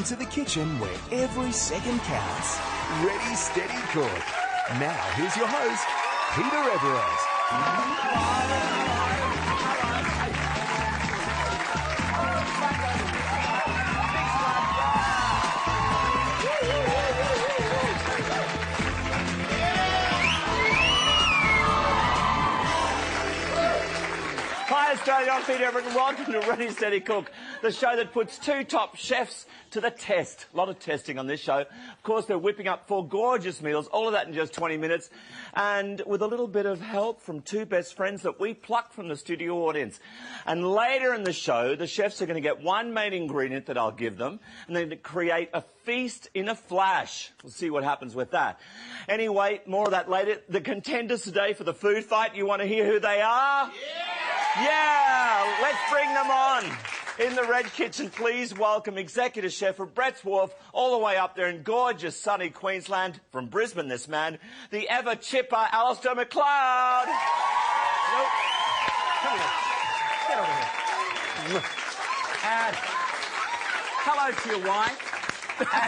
into the kitchen where every second counts. Ready, steady, cook. Now, here's your host, Peter Everett. Hi Australia, I'm Peter Everett and welcome to Ready Steady Cook, the show that puts two top chefs to the test. A lot of testing on this show. Of course, they're whipping up 4 gorgeous meals, all of that in just 20 minutes, and with a little bit of help from two best friends that we plucked from the studio audience. And later in the show, the chefs are going to get one main ingredient that I'll give them, and then create a feast in a flash. We'll see what happens with that. Anyway, more of that later. The contenders today for the food fight, you want to hear who they are? Yeah, let's bring them on. In the red kitchen, please welcome executive chef from Brett's Wharf, all the way up there in gorgeous sunny Queensland, from Brisbane this man, the ever chipper Alistair McLeod. Nope. Come here. Get over here. And hello to your wife.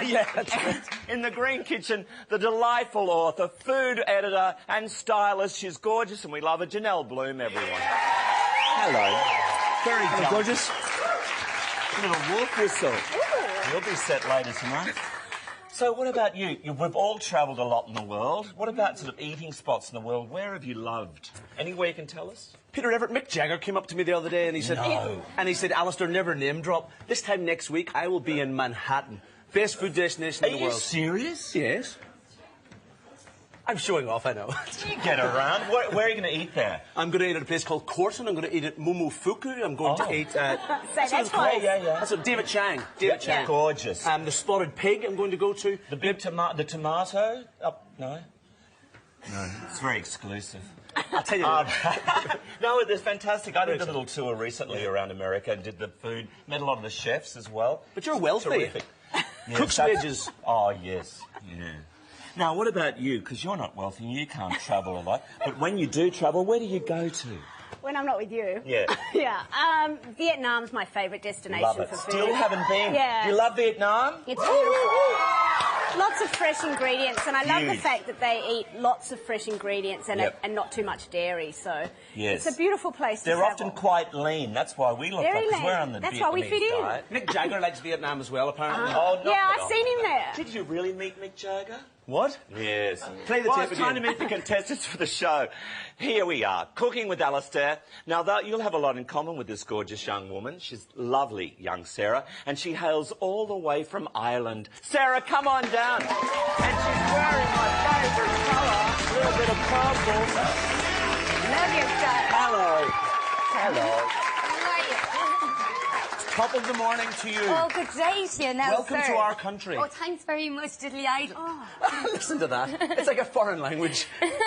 Yeah, that's right. In the green kitchen, the delightful author, food editor and stylist. She's gorgeous and we love her. Janelle Bloom, everyone. Hello. Very Gorgeous. A little wolf whistle. Ooh. You'll be set later tonight. So what about you? We've all travelled a lot in the world. What about sort of eating spots in the world? Where have you loved? Anywhere you can tell us? Peter Everett, Mick Jagger came up to me the other day and he said, No. And he said, Alistair, never name drop. This time next week, I will be in Manhattan. Best food destination in the world. Are you serious? Yes. I'm showing off, I know. You get around. Where are you going to eat there? I'm going to eat at a place called Corson. I'm going to eat at Momofuku. I'm going to eat at... That's close. Yeah. That's what David Chang. David Chang. Gorgeous. The Spotted Pig I'm going to go to. The big the tomato? Oh, no? No, it's very exclusive. I'll tell you what. No, it's fantastic. I did a little tour recently around America and did the food. Met a lot of the chefs as well. But you're wealthy. Terrific. Yes, Cook's wages. Oh, yes. Yeah. Now, what about you? Because you're not wealthy and you can't travel a lot. But when you do travel, where do you go to? When I'm not with you. Yeah. Yeah. Vietnam's my favourite destination Love it. for food. Still haven't been. Yeah. Do you love Vietnam? It's beautiful. Lots of fresh ingredients, and I love the Huge. fact that they eat lots of fresh ingredients and, Yep. and not too much dairy. So Yes. it's a beautiful place to They're travel. often quite lean. That's why we look Very like, because we're lean. on the That's Vietnamese why we fit in. diet. Mick Jagger likes Vietnam as well, apparently. Oh, not Yeah, that I've seen him there. Did you really meet Mick Jagger? What? Yes. Play the well, tape it's time to again. meet the contestants for the show. Here we are, cooking with Alistair. Now, you'll have a lot in common with this gorgeous young woman. She's lovely, young Sarah, and she hails all the way from Ireland. Sarah, come on down. And she's wearing my favourite colour, a little bit of purple. Love your style. Hello. Hello. How are you? Top of the morning to you. Oh, good day to you now, Welcome sir. to our country. Oh, thanks very much, Diddley Idol. Listen to that. It's like a foreign language.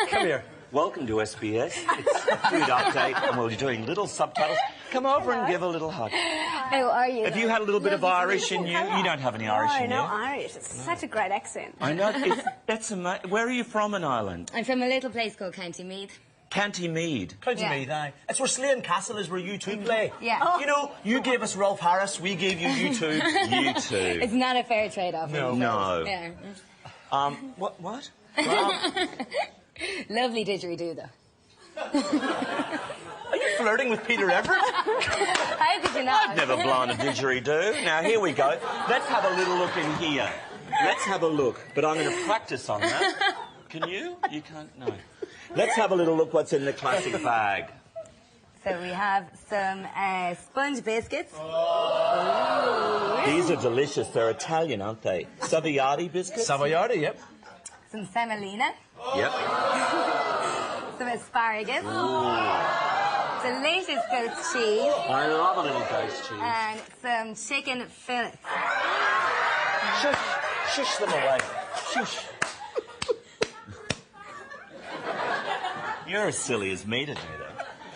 Come here. Welcome to SBS. It's a food update, and we're doing little subtitles. Come over and give a little hug. How are you? Have you had a little bit of Irish in you? You don't have any Irish in you. No, Irish. It's such a great accent. I know. That's amazing. Where are you from in Ireland? I'm from a little place called County Meath. County Mead. County Yeah. Meath, aye. It's where Slane Castle is, where you two play. Yeah. Oh. You know, you gave us Rolf Harris, we gave you you two. You too. It's not a fair trade-off. No. No. Yeah. What? Lovely didgeridoo, though. Are you flirting with Peter Everett? How could you not? I've never blown a didgeridoo. Now, here we go. Let's have a little look in here. Let's have a look. But I'm going to practice on that. Can you? You can't? No. Let's have a little look what's in the classic bag. So we have some sponge biscuits. These are delicious. They're Italian, aren't they? Savoiardi biscuits? Savoiardi, yep. Some semolina. Yep. Some asparagus. Delicious goat cheese. I love a little ghost cheese. And some chicken fillets. Shush. Shush them away. Shush. You're as silly as me to do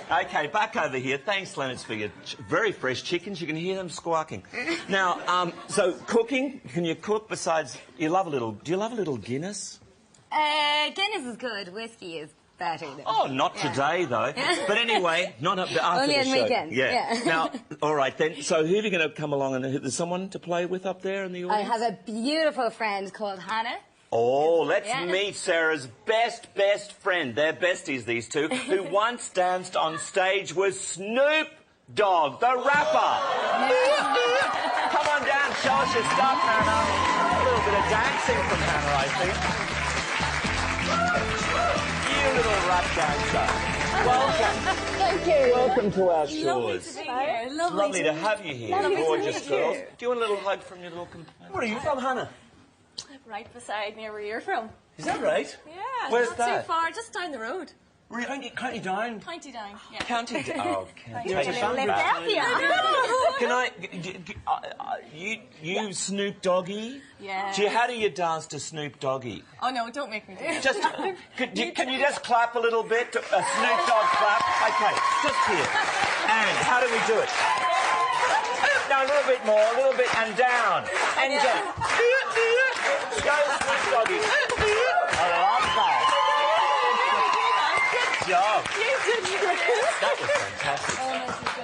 that. Okay, back over here. Thanks, Leonard, for your very fresh chickens. You can hear them squawking. Now, so cooking, can you cook besides... do you love a little Guinness? Guinness is good. Whiskey is that either. Oh, not today, though. But anyway, not after Only the on show. weekends, yeah. Now, all right, then. So who are you going to come along and there's someone to play with up there in the I audience? have a beautiful friend called Hannah. Oh, let's Yeah. meet Sarah's best friend. They're besties, these two, who once danced on stage with Snoop Dogg, the rapper. Come on down, show us your stuff, Hannah. A little bit of dancing from Hannah, I think. You little rap dancer. Welcome. Thank you. Welcome to our shores. Lovely It's lovely to have you here, Lovely to gorgeous meet girls. you. Do you want a little hug from your little companion? Where are you from, Hannah? Right beside me where you're from. Is that right? Yeah, Where's not that? too far, just down the road. County Down. County down. Yeah. County down. Oh, can You're a fan back. Can I? You Snoop Doggy? Yeah. How do you dance to Snoop Doggy? Oh no, don't make me do it. Just can you just clap a little bit? A Snoop Dogg clap. Okay, just here. And how do we do it? Now a little bit more, a little bit, and down, and down. Go Snoop Doggy. I love that. Good job. That was fantastic.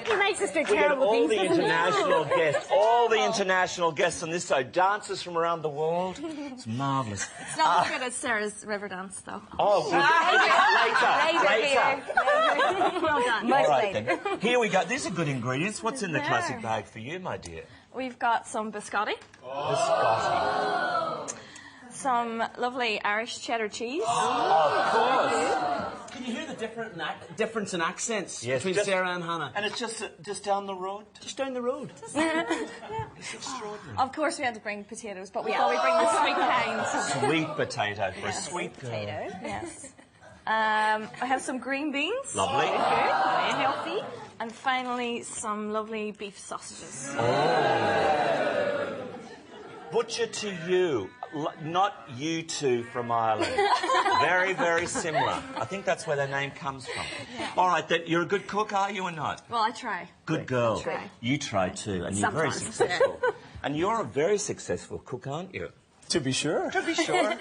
He makes us do We got terrible all things, the doesn't he? international guests, all the international guests on this show, dancers from around the world. It's marvellous. It's not as good as Sarah's river dance though. Oh, later. Well done. All Much right, later. then. Here we go. These are good ingredients. What's in the classic bag for you, my dear? We've got some biscotti, Biscotti. some lovely Irish cheddar cheese. Of course. Can you hear the difference in accents Yes, between just- Sarah and Hannah? And it's just down the road. Just down the road. It's extraordinary. Of course we had to bring potatoes, but we thought we'd bring the sweet kinds. Sweet potato for a sweet girl. Yes. I have some green beans. Lovely. Very healthy. And finally, some lovely beef sausages. Butcher to you, not you two from Ireland. Very, very similar. I think that's where their name comes from. All right, then, you're a good cook, are you, or not? Well, I try. Good girl. try. You try too, and you're very Sometimes. successful. And you're a very successful cook, aren't you? To be sure. To be sure.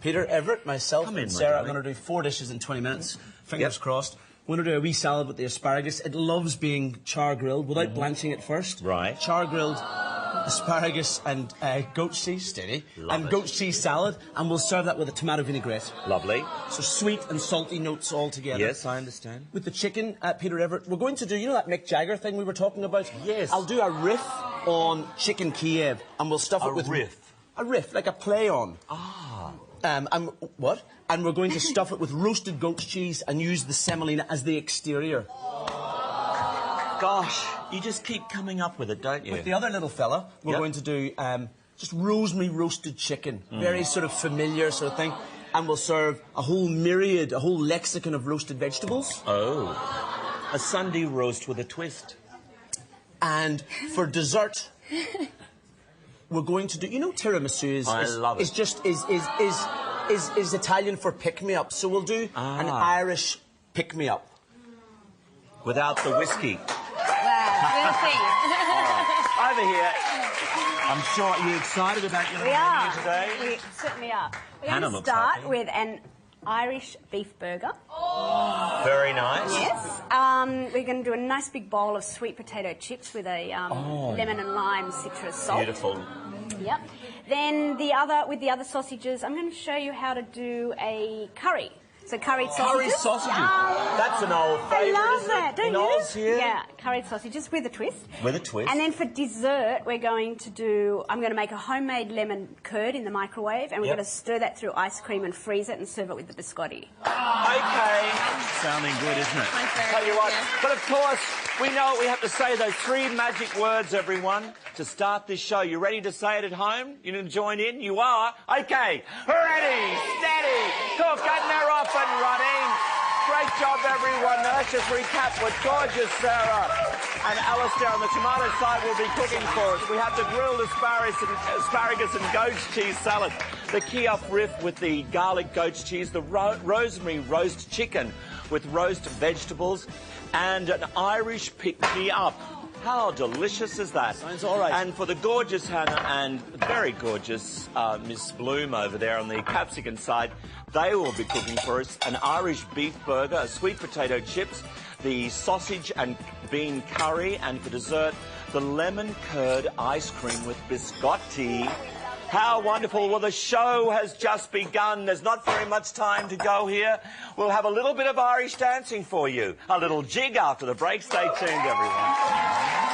Peter, Everett, myself, Come in, and my Sarah are darling. going to do 4 dishes in 20 minutes. Fingers Yep. crossed. We're going to do a wee salad with the asparagus. It loves being char grilled without blanching it first. Right. Char grilled asparagus and goat cheese, steady, Love and it. goat cheese salad, and we'll serve that with a tomato vinaigrette. Lovely. So sweet and salty notes all together. Yes, I understand. With the chicken, Peter Everett, we're going to do, you know that Mick Jagger thing we were talking about? Yes. I'll do a riff on chicken Kiev, and we'll stuff A it with... riff? A riff, like a play on. And what? And we're going to stuff it with roasted goat's cheese and use the semolina as the exterior. Gosh, you just keep coming up with it, don't you? With the other little fella, we're Yep. going to do just rosemary roasted chicken. Very sort of familiar sort of thing. And we'll serve a whole myriad, a whole lexicon of roasted vegetables. Oh. A Sunday roast with a twist. And for dessert, we're going to do. You know, tiramisu I love it. is just is Italian for pick me up. So we'll do an Irish pick me up. Without the whiskey. Wow, we'll see. Over here. I'm sure. Are you excited about your We menu are. today? We certainly are. We're Hannah going to looks start happy. with an Irish beef burger. Very nice. Yes. We're going to do a nice big bowl of sweet potato chips with a lemon and lime citrus salt. Beautiful. Yep. Then with the other sausages, I'm going to show you how to do a curry. So curried sausages. Curry sausages. Yum. That's an old I favourite, love isn't that, it? don't In you? Oz here? Yeah, curried sausages with a twist. With a twist. And then for dessert, I'm going to make a homemade lemon curd in the microwave, and we're Yep. going to stir that through ice cream and freeze it and serve it with the biscotti. Okay. Sounding good, isn't it? Tell you what. Yeah. But of course, we know we have to say those 3 magic words, everyone, to start this show. You ready to say it at home? You going to join in? You are? Okay. Ready, steady, cook, and they're off and running. Great job, everyone. Now let's just recap what gorgeous Sarah and Alistair on the tomato side will be cooking for us. We have the grilled asparagus and goat's cheese salad, the Kiev riff with the garlic goat's cheese, the rosemary roast chicken with roast vegetables, and an Irish pick-me-up How delicious is that? Sounds all right. And for the gorgeous Hannah and very gorgeous Miss Bloom over there on the capsicum side, they will be cooking for us an Irish beef burger, a sweet potato chips, the sausage and bean curry, and for dessert, the lemon curd ice cream with biscotti. How wonderful. Well, the show has just begun. There's not very much time to go here. We'll have a little bit of Irish dancing for you. A little jig after the break. Stay tuned, everyone.